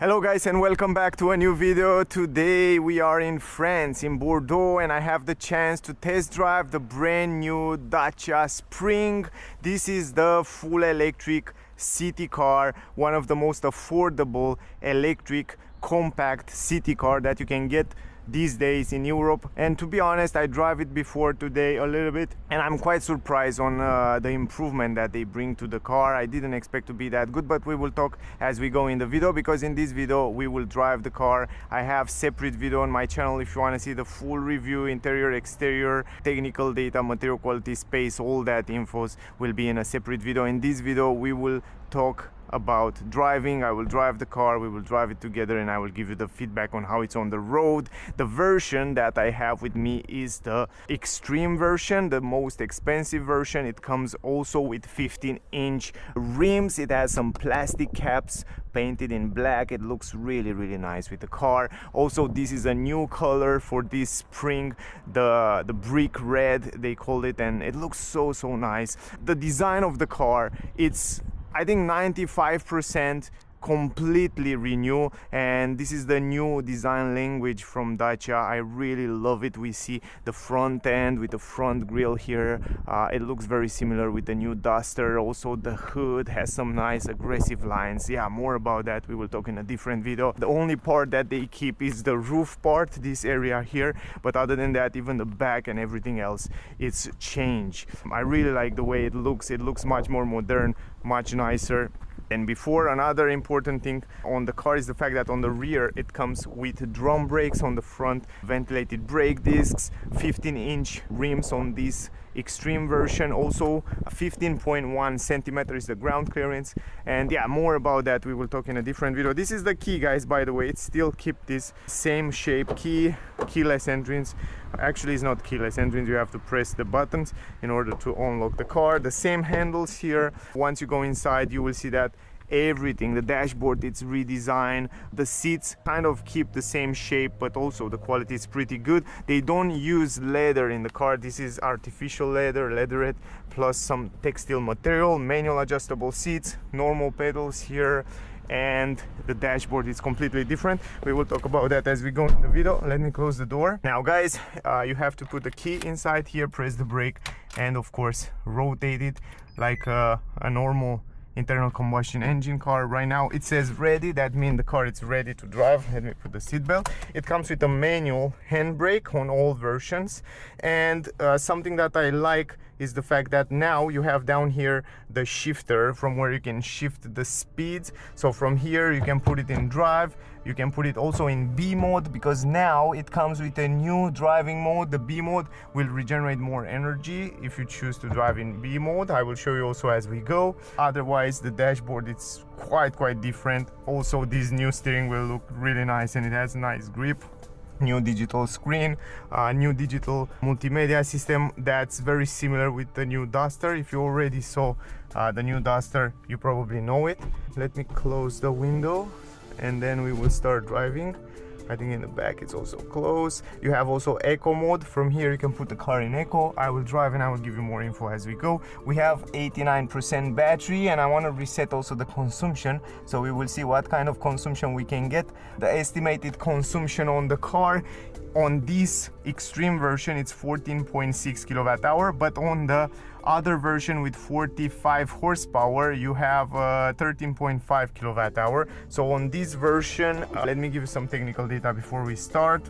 Hello guys and welcome back to a new video. Today we are in France, in Bordeaux, and I have the chance to test drive the brand new Dacia Spring. This is the full electric city car, one of the most affordable electric compact city car that you can get these days in Europe. And to be honest, I drive it before today a little bit and I'm quite surprised on the improvement that they bring to the car. I didn't expect to be that good, but we will talk as we go in the video, because in this video we will drive the car. I have separate video on my channel if you want to see the full review, interior, exterior, technical data, material quality, space, all that infos will be in a separate video. In this video we will talk about driving. I will drive the car, we will drive it together, and I will give you the feedback on how it's on the road. The version that I have with me is the extreme version, the most expensive version. It comes also with 15-inch rims. It has some plastic caps painted in black. It looks really nice with the car. Also, this is a new color for this Spring, the brick red they call it, and it looks so nice. The design of the car, it's I think 95% completely renew, and this is the new design language from Dacia. I really love it. We see the front end with the front grille here. It looks very similar with the new Duster. Also the hood has some nice aggressive lines. Yeah, more about that we will talk in a different video. The only part that they keep is the roof part, this area here, but other than that, even the back and everything else, it's changed. I really like the way it looks. It looks much more modern, much nicer than before. Another important thing on the car is the fact that on the rear it comes with drum brakes, on the front ventilated brake discs, 15-inch rims on this extreme version. Also 15.1 centimeter is the ground clearance, and yeah, more about that we will talk in a different video. This is the key, guys, by the way. It still keep this same shape key, keyless entrance. Actually, it's not keyless entrance, you have to press the buttons in order to unlock the car. The same handles here. Once you go inside, you will see that everything, the dashboard, it's redesigned. The seats kind of keep the same shape, but also the quality is pretty good. They don't use leather in the car. This is artificial leather, leatherette, plus some textile material. Manual adjustable seats, normal pedals here, and the dashboard is completely different. We will talk about that as we go in the video. Let me close the door. Now guys, you have to put the key inside here, press the brake, and of course rotate it like a normal internal combustion engine car. Right now it says ready, that means the car is ready to drive. Let me put the seatbelt. It comes with a manual handbrake on all versions, and something that I like is the fact that now you have down here the shifter from where you can shift the speeds. So from here you can put it in drive, you can put it also in B mode, because now it comes with a new driving mode. The B mode will regenerate more energy if you choose to drive in B mode. I will show you also as we go. Otherwise the dashboard, it's quite different. Also this new steering wheel look really nice, and it has a nice grip. New digital screen, new digital multimedia system that's very similar with the new Duster. If you already saw the new Duster, you probably know it. Let me close the window and then we will start driving. I think in the back it's also closed. You have also eco mode. From here you can put the car in eco. I will drive and I will give you more info as we go. We have 89% battery, and I want to reset also the consumption, so we will see what kind of consumption we can get. The estimated consumption on the car on this extreme version, it's 14.6 kilowatt hour, but on the other version with 45 horsepower you have 13.5 kilowatt hour. So on this version, let me give you some technical data before we start.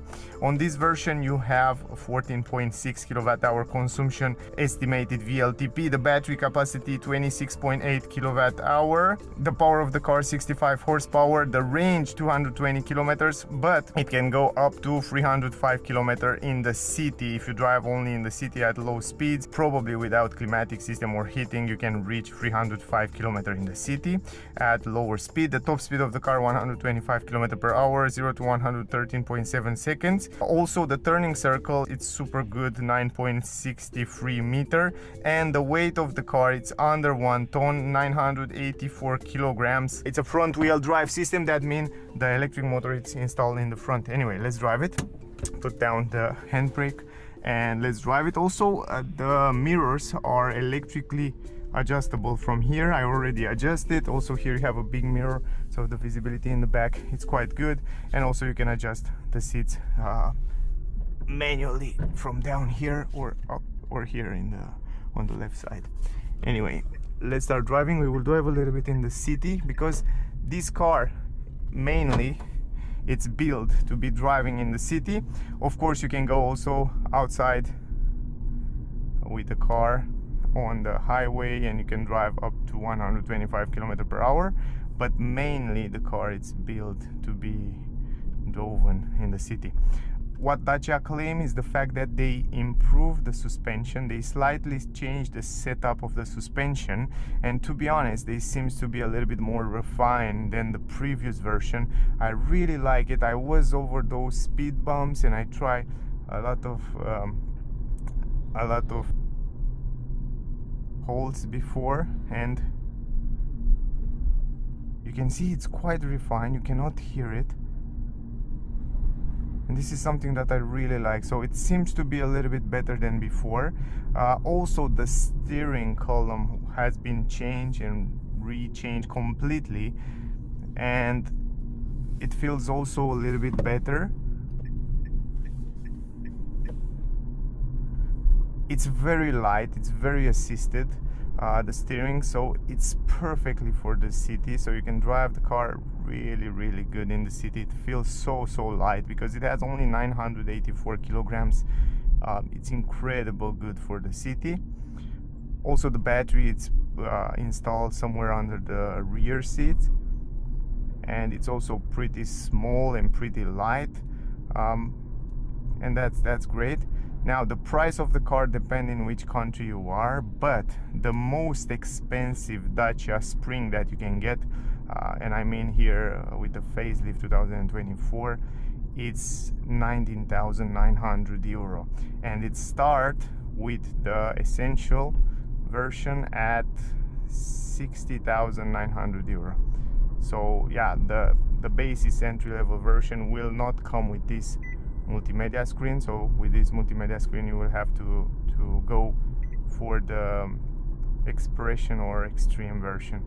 On this version you have 14.6 kilowatt hour consumption estimated VLTP. The battery capacity 26.8 kilowatt hour. The power of the car 65 horsepower. The range 220 kilometers, but it can go up to 305 kilometers in the city. If you drive only in the city at low speeds, probably without climatic system or heating, you can reach 305 kilometers in the city at lower speed. The top speed of the car 125 kilometers per hour, 0 to 113.7 seconds. Also the turning circle, it's super good, 9.63 meter, and the weight of the car, it's under 1 ton, 984 kilograms. It's a front wheel drive system, that means the electric motor is installed in the front. Anyway, let's drive it. Put down the handbrake and let's drive it. Also the mirrors are electrically adjustable from here. I already adjusted. Also here you have a big mirror, so the visibility in the back, it's quite good. And also you can adjust the seats manually from down here or up or here in the on the left side. Anyway, let's start driving. We will drive a little bit in the city because this car mainly it's built to be driving in the city. Of course you can go also outside with the car on the highway and you can drive up to 125 km/h, but mainly the car it's built to be driven in the city. What Dacia claim is the fact that they improved the suspension, they slightly changed the setup of the suspension, and to be honest, they seems to be a little bit more refined than the previous version. I really like it. I was over those speed bumps and I tried a lot of holes before, and you can see it's quite refined. You cannot hear it. And this is something that I really like, so it seems to be a little bit better than before. Also the steering column has been changed and rechanged completely, and it feels also a little bit better. It's very light, it's very assisted, the steering, so it's perfectly for the city. So you can drive the car really good in the city. It feels so light because it has only 984 kilograms. It's incredible good for the city. Also the battery, it's installed somewhere under the rear seat, and it's also pretty small and pretty light, and that's great. Now the price of the car depends in which country you are, but the most expensive Dacia Spring that you can get, and I mean here with the Facelift 2024, it's 19,900 euro, and it starts with the essential version at 60,900 euro. So yeah, the basic entry-level version will not come with this multimedia screen. So with this multimedia screen you will have to go for the expression or extreme version.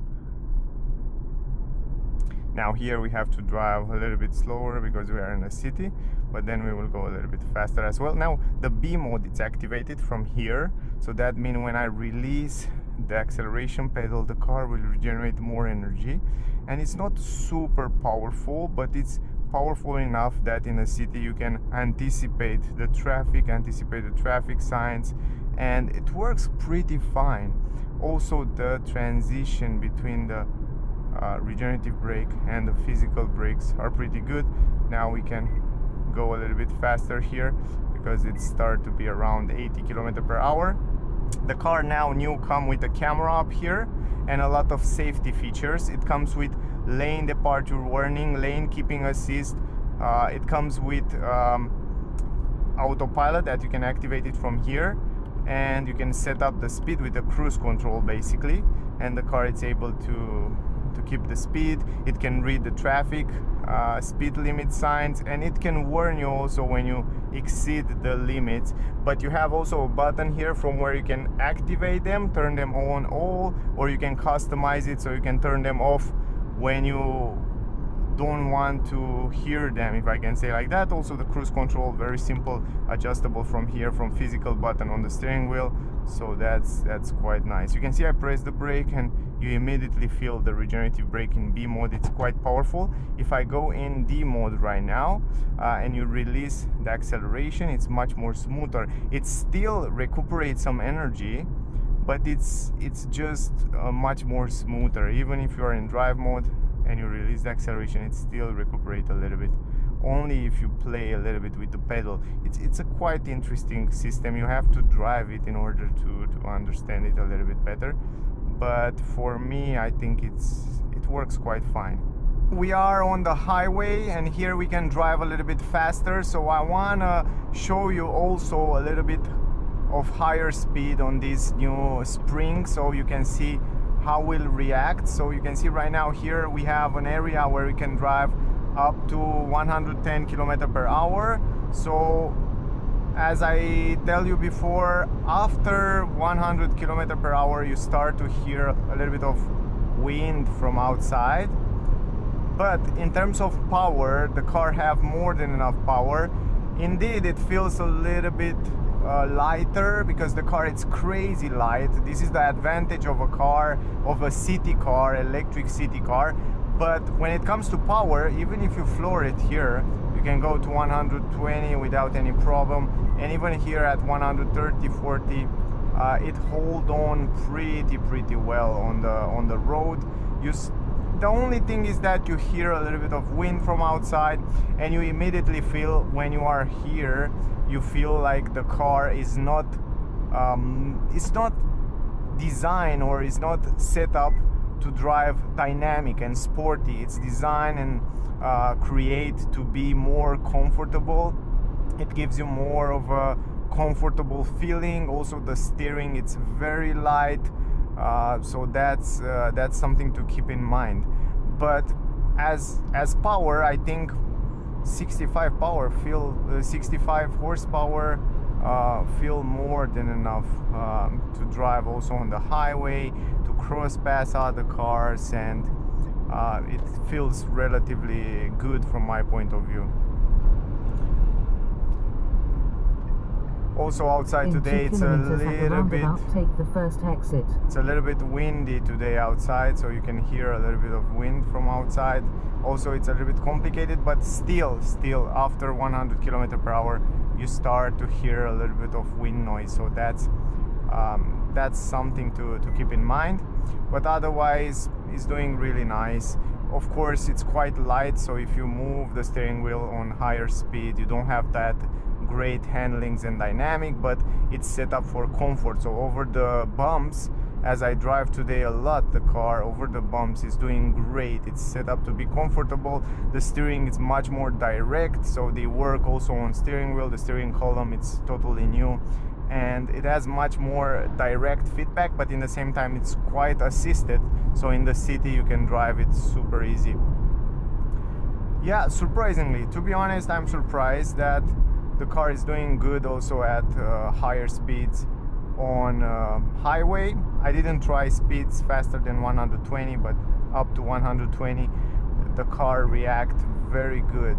Now here we have to drive a little bit slower because we are in a city, but then we will go a little bit faster as well. Now the B mode is activated from here, so that means when I release the acceleration pedal, the car will regenerate more energy, and it's not super powerful, but it's powerful enough that in a city you can anticipate the traffic signs, and it works pretty fine. Also the transition between the regenerative brake and the physical brakes are pretty good. Now we can go a little bit faster here because it starts to be around 80 km/h. The car now new come with a camera up here and a lot of safety features. It comes with lane departure warning, lane keeping assist. It comes with autopilot that you can activate it from here, and you can set up the speed with the cruise control basically, and the car is able to keep the speed. It can read the traffic speed limit signs, and it can warn you also when you exceed the limits. But you have also a button here from where you can activate them, turn them on all, or you can customize it so you can turn them off when you don't want to hear them, if I can say like that. Also the cruise control, very simple, adjustable from here, from physical button on the steering wheel, so that's quite nice. You can see I press the brake and you immediately feel the regenerative brake in B mode. It's quite powerful. If I go in D mode right now and you release the acceleration, it's much more smoother. It still recuperates some energy, but it's just much more smoother. Even if you are in drive mode and you release the acceleration, it still recuperates a little bit, only if you play a little bit with the pedal. It's a quite interesting system. You have to drive it in order to understand it a little bit better, but for me I think it works quite fine. We are on the highway and here we can drive a little bit faster, so I wanna show you also a little bit of higher speed on this new Spring, so you can see how we'll react. So you can see right now here we have an area where we can drive up to 110 km/h. So as I tell you before, after 100 km per hour you start to hear a little bit of wind from outside. But in terms of power, the car have more than enough power. Indeed, it feels a little bit lighter because the car is crazy light. This is the advantage of a car, of a city car, electric city car. But when it comes to power, even if you floor it here, you can go to 120 without any problem. And even here at 130, 40, it hold on pretty well on the road. The only thing is that you hear a little bit of wind from outside, and you immediately feel, when you are here, you feel like the car is not it's not designed or is not set up to drive dynamic and sporty. It's designed and create to be more comfortable. It gives you more of a comfortable feeling. Also the steering, it's very light. So that's something to keep in mind. But as power, I think 65 horsepower feel more than enough to drive also on the highway, to cross pass other cars, and it feels relatively good from my point of view. Also outside today, it's a little bit. Take the first exit. It's a little bit windy today outside, so you can hear a little bit of wind from outside. Also, it's a little bit complicated, but still, after 100 km per hour, you start to hear a little bit of wind noise. So that's something to keep in mind. But otherwise, it's doing really nice. Of course, it's quite light, so if you move the steering wheel on higher speed, you don't have that great handlings and dynamic, but it's set up for comfort. So over the bumps, as I drive today a lot, the car over the bumps is doing great. It's set up to be comfortable. The steering is much more direct, so they work also on steering wheel. The steering column, it's totally new, and it has much more direct feedback, but in the same time it's quite assisted, so in the city you can drive it super easy. Yeah, surprisingly, to be honest, I'm surprised that the car is doing good also at higher speeds on highway. I didn't try speeds faster than 120, but up to 120 the car react very good.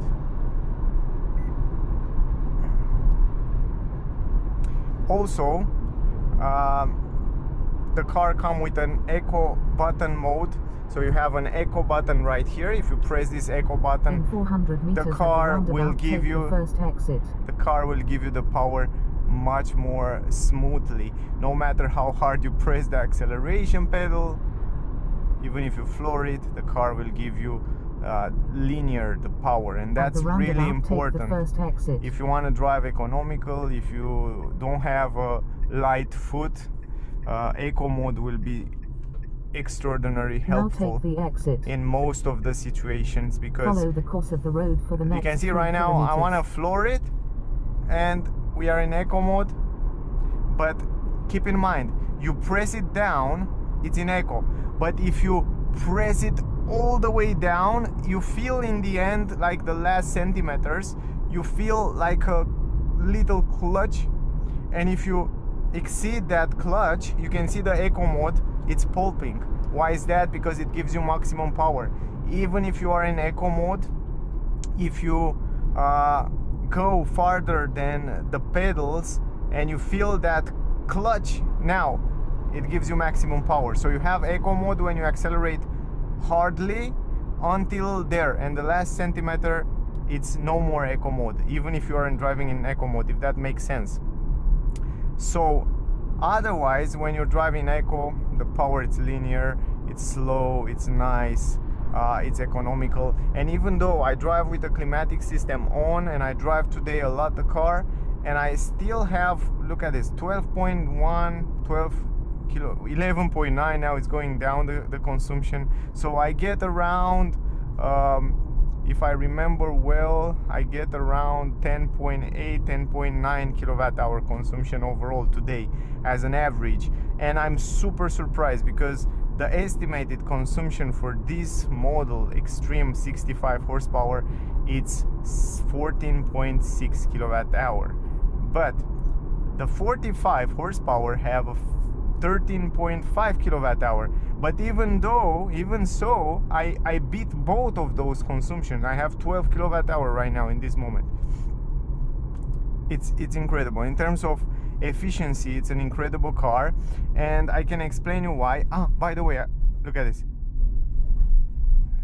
Also, the car come with an eco button mode. So you have an eco button right here. If you press this eco button, the car will give you the power much more smoothly. No matter how hard you press the acceleration pedal, even if you floor it, the car will give you linear the power, and that's really important. If you want to drive economical, if you don't have a light foot, eco mode will be extraordinarily helpful in most of the situations, because follow the course of the road for the next. You can see right now I want to floor it and we are in eco mode, but keep in mind, you press it down, it's in eco, but if you press it all the way down, you feel in the end, like the last centimeters, you feel like a little clutch, and if you exceed that clutch, you can see the eco mode, it's pulping. Why is that? Because it gives you maximum power. Even if you are in eco mode, if you go farther than the pedals and you feel that clutch, now it gives you maximum power. So you have eco mode when you accelerate hardly until there, and the last centimeter it's no more eco mode, even if you are driving in eco mode, if that makes sense. So otherwise, when you're driving eco, the power it's linear, it's slow, it's nice, it's economical. And even though I drive with the climatic system on, and I drive today a lot the car, and I still have, look at this, 11.9 now, it's going down the consumption. So I get around, if I remember well, I get around 10.8, 10.9 kilowatt hour consumption overall today as an average. And I'm super surprised because the estimated consumption for this model, Extreme 65 horsepower, it's 14.6 kilowatt hour. but the 45 horsepower have a 13.5 kilowatt hour. But even so, I beat both of those consumptions. I have 12 kilowatt hour right now in this moment. It's incredible in terms of efficiency. It's an incredible car, and I can explain you why. By the way, look at this.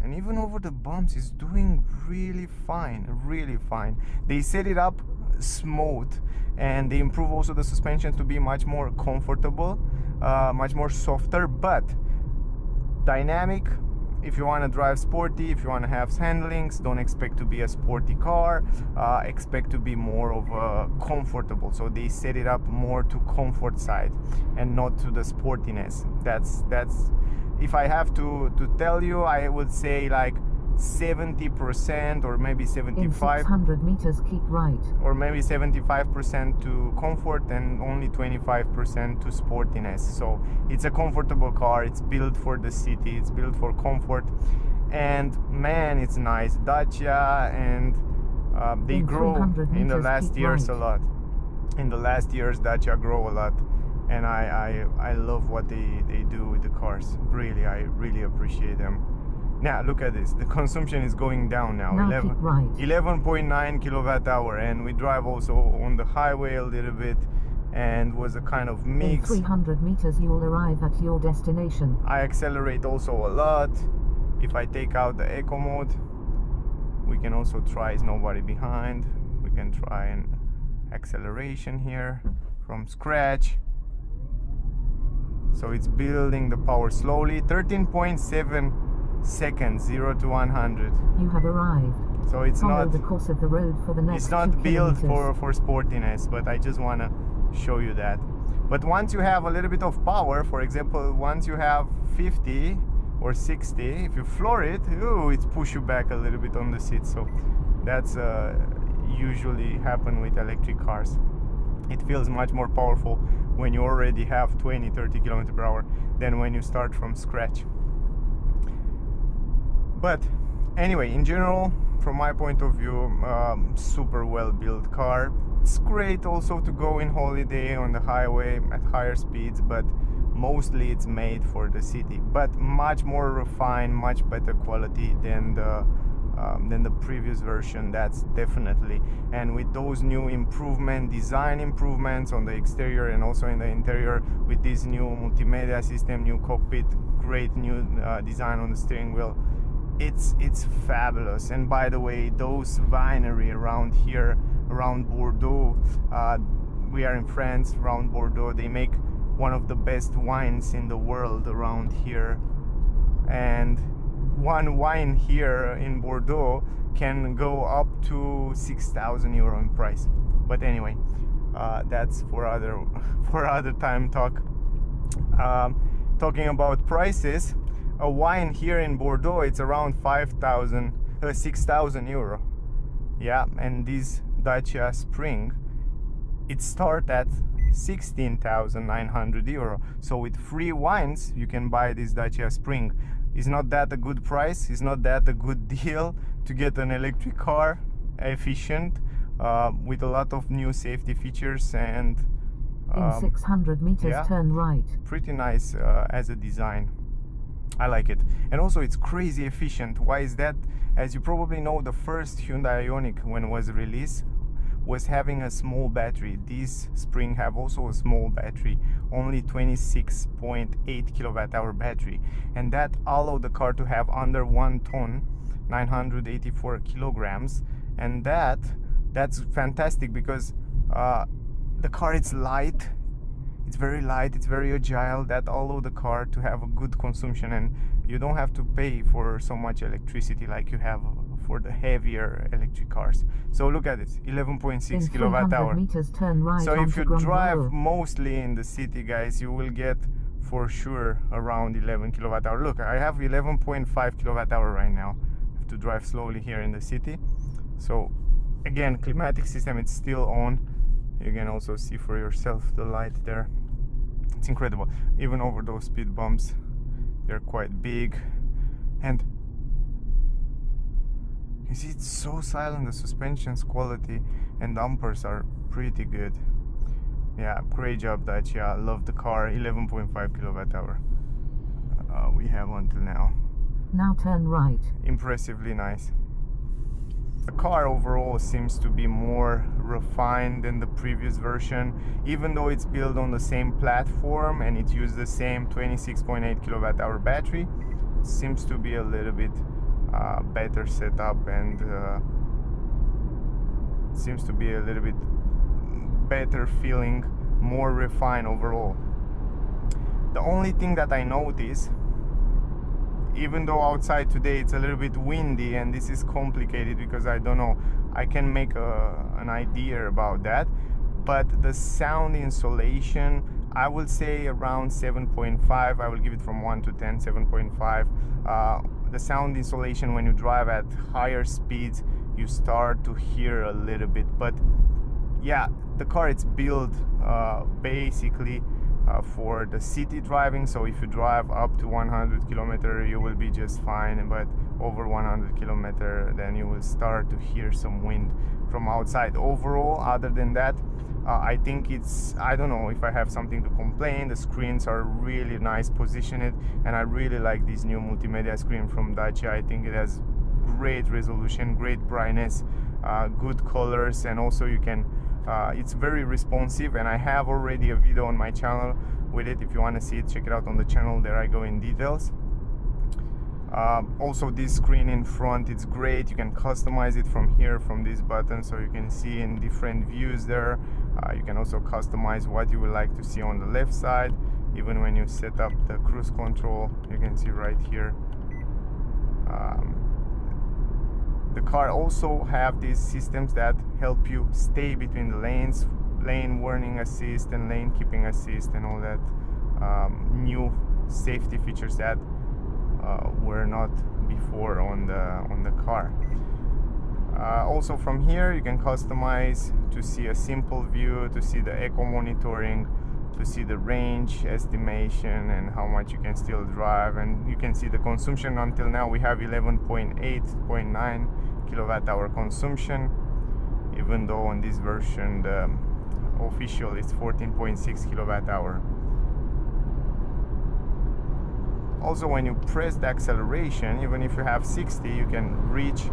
And even over the bumps, it's doing really fine, really fine. They set it up smooth, and they improve also the suspension to be much more comfortable, much more softer, but dynamic. If you want to drive sporty, if you want to have handlings, don't expect to be a sporty car, expect to be more of a comfortable. So they set it up more to comfort side and not to the sportiness. That's if I have to tell you, I would say like 70% or maybe 75. In 600 meters, keep right. Or maybe 75% to comfort and only 25% to sportiness. So it's a comfortable car. It's built for the city. It's built for comfort, and man, it's nice. Dacia, and they grow in the last years a lot. In the last years, Dacia grow a lot, and I love what they do with the cars. Really, I really appreciate them. Now look at this, the consumption is going down now. 11.9 kilowatt hour, and we drive also on the highway a little bit, and was a kind of mix. In 300 meters you will arrive at your destination. I accelerate also a lot. If I take out the eco mode, we can also try nobody behind. We can try an acceleration here from scratch. So it's building the power slowly. 13.7 seconds, 0 to 100. You have arrived. So it's Follow not the course of the road for the next it's not 2 built kilometers. for sportiness, but I just want to show you that. But once you have a little bit of power, for example, once you have 50 or 60, if you floor it, it's push you back a little bit on the seat. So that's usually happen with electric cars. It feels much more powerful when you already have 20-30 km per hour than when you start from scratch. But anyway, in general, from my point of view, super well built car. It's great also to go in holiday on the highway at higher speeds, but mostly it's made for the city. But much more refined, much better quality than the previous version, that's definitely. And with those new design improvements on the exterior and also in the interior, with this new multimedia system, new cockpit, great new design on the steering wheel, it's fabulous. And by the way, those winery around here, around Bordeaux, we are in France, around Bordeaux, they make one of the best wines in the world around here. And one wine here in Bordeaux can go up to 6,000 euro in price. But anyway, that's for other time talk. Talking about prices, a wine here in Bordeaux, it's around 6,000 euro. Yeah, and this Dacia Spring, it starts at 16,900 euro. So with free wines, you can buy this Dacia Spring. Is not that a good price? Is not that a good deal to get an electric car, efficient, with a lot of new safety features, and in 600 meters, turn right. Pretty nice as a design. I like it. And also it's crazy efficient. Why is that? As you probably know, the first Hyundai Ioniq, when it was released, was having a small battery. This Spring have also a small battery, only 26.8 kilowatt hour battery, and that allowed the car to have under 1 ton, 984 kilograms. And that's fantastic, because the car is light, it's very light, it's very agile. That allowed the car to have a good consumption, and you don't have to pay for so much electricity like you have for the heavier electric cars. So look at this, 11.6 kilowatt hour. Meters, turn right. So if you drive mostly in the city, guys, you will get for sure around 11 kilowatt hour. Look, I have 11.5 kilowatt hour right now. I have to drive slowly here in the city. So again, climatic system, it's still on. You can also see for yourself the light there. It's incredible. Even over those speed bumps, they're quite big. And you see, it's so silent, the suspension's quality, and dampers are pretty good. Yeah, great job Dacia. Love the car. 11.5 kilowatt hour we have until now. Now turn right. Impressively nice. The car overall seems to be more refined than the previous version, even though it's built on the same platform and it uses the same 26.8 kilowatt hour battery. It seems to be a little bit better setup, and seems to be a little bit better feeling, more refined overall. The only thing that I notice, even though outside today it's a little bit windy, and this is complicated because I don't know, I can make an idea about that, but the sound insulation, I will say around 7.5. I will give it from 1 to 10, 7.5. The sound insulation when you drive at higher speeds, you start to hear a little bit, but yeah, the car it's built basically for the city driving. So if you drive up to 100 kilometer, you will be just fine, but over 100 kilometer, then you will start to hear some wind from outside. Overall, other than that, I think it's, I don't know if I have something to complain. The screens are really nice positioned, and I really like this new multimedia screen from Dacia. I think it has great resolution, great brightness, good colors, and also you can it's very responsive, and I have already a video on my channel with it. If you want to see it, check it out on the channel. There I go in details. Also, this screen in front, it's great. You can customize it from here, from this button, so you can see in different views there. You can also customize what you would like to see on the left side. Even when you set up the cruise control, you can see right here. The car also have these systems that help you stay between the lanes, lane warning assist and lane keeping assist, and all that new safety features that were not before on the car. Also from here you can customize to see a simple view, to see the eco monitoring, to see the range estimation and how much you can still drive, and you can see the consumption. Until now we have 11.8.9 kilowatt hour consumption, even though on this version the official is 14.6 kilowatt hour. Also, when you press the acceleration, even if you have 60, you can reach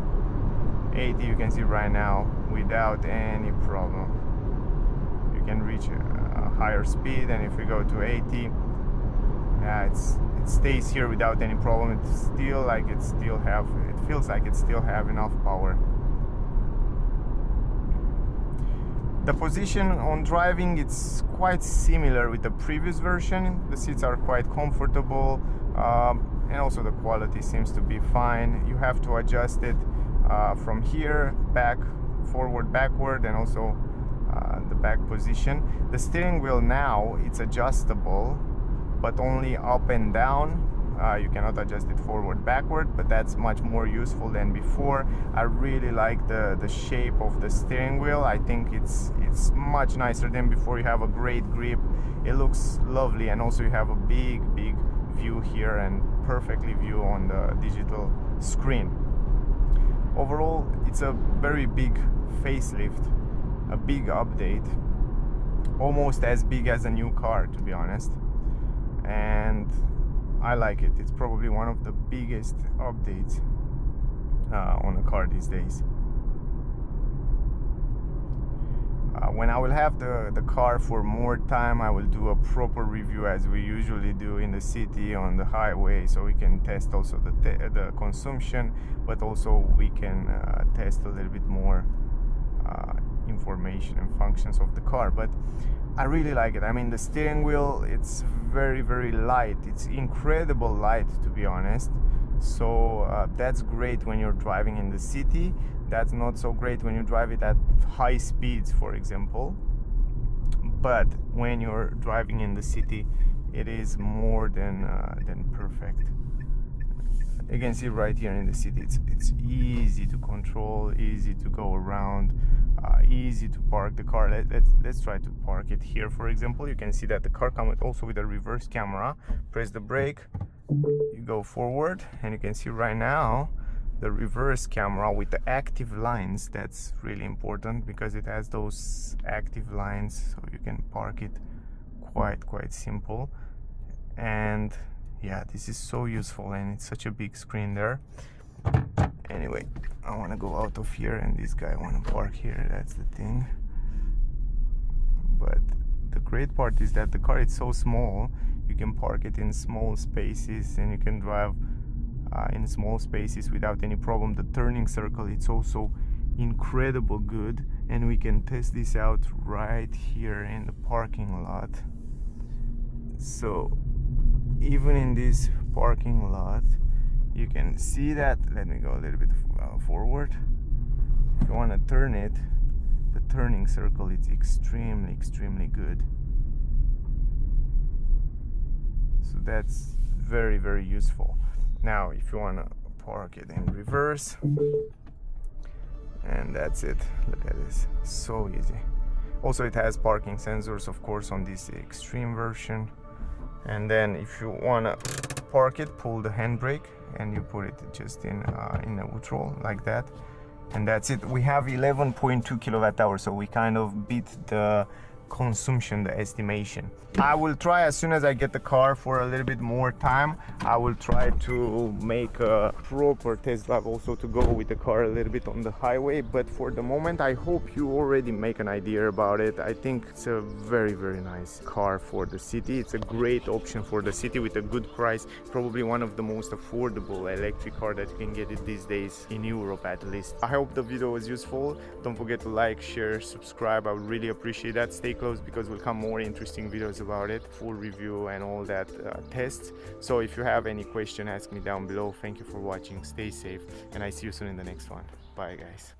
80, you can see right now, without any problem. You can reach a higher speed, and if we go to 80, yeah, it stays here without any problem. It's still like it feels like it still have enough power. The position on driving, it's quite similar with the previous version. The seats are quite comfortable, and also the quality seems to be fine. You have to adjust it from here, back, forward, backward, and also the back position. The steering wheel now, it's adjustable, but only up and down. You cannot adjust it forward, backward, but that's much more useful than before. I really like the shape of the steering wheel. I think it's much nicer than before. You have a great grip, it looks lovely, and also you have a big view here and perfectly view on the digital screen. Overall, it's a very big facelift, a big update, almost as big as a new car, to be honest, and I like it. It's probably one of the biggest updates on a car these days. When I will have the car for more time, I will do a proper review as we usually do in the city on the highway, so we can test also the consumption, but also we can test a little bit more information and functions of the car. But I really like it. I mean, the steering wheel, it's very light. It's incredible light, to be honest. So that's great when you're driving in the city. That's not so great when you drive it at high speeds, for example. But when you're driving in the city, it is more than perfect. You can see right here in the city, it's easy to control, easy to go around, easy to park the car. Let's try to park it here, for example. You can see that the car comes also with a reverse camera. Press the brake, you go forward, and you can see right now the reverse camera with the active lines. That's really important because it has those active lines, so you can park it quite simple. And yeah, this is so useful, and it's such a big screen there. Anyway, I want to go out of here, and this guy want to park here. That's the thing. But the great part is that the car is so small, you can park it in small spaces, and you can drive in small spaces without any problem. The turning circle, it's also incredible good, and we can test this out right here in the parking lot. So even in this parking lot, you can see that. Let me go a little bit forward. If you want to turn it, the turning circle is extremely good. So that's very useful. Now if you want to park it in reverse, and that's it. Look at this, so easy. Also it has parking sensors, of course, on this extreme version. And then if you want to park it, pull the handbrake and you put it just in neutral like that, and that's it. We have 11.2 kilowatt hours, so we kind of beat the consumption, the estimation. I will try, as soon as I get the car for a little bit more time, I will try to make a proper test drive, also to go with the car a little bit on the highway. But for the moment, I hope you already make an idea about it. I think it's a very nice car for the city. It's a great option for the city with a good price. Probably one of the most affordable electric car that you can get it these days in Europe, at least. I hope the video was useful. Don't forget to like, share, subscribe. I would really appreciate that. Stay close because will come more interesting videos about it, full review and all that tests. So if you have any question, ask me down below. Thank you for watching. Stay safe, and I see you soon in the next one. Bye guys.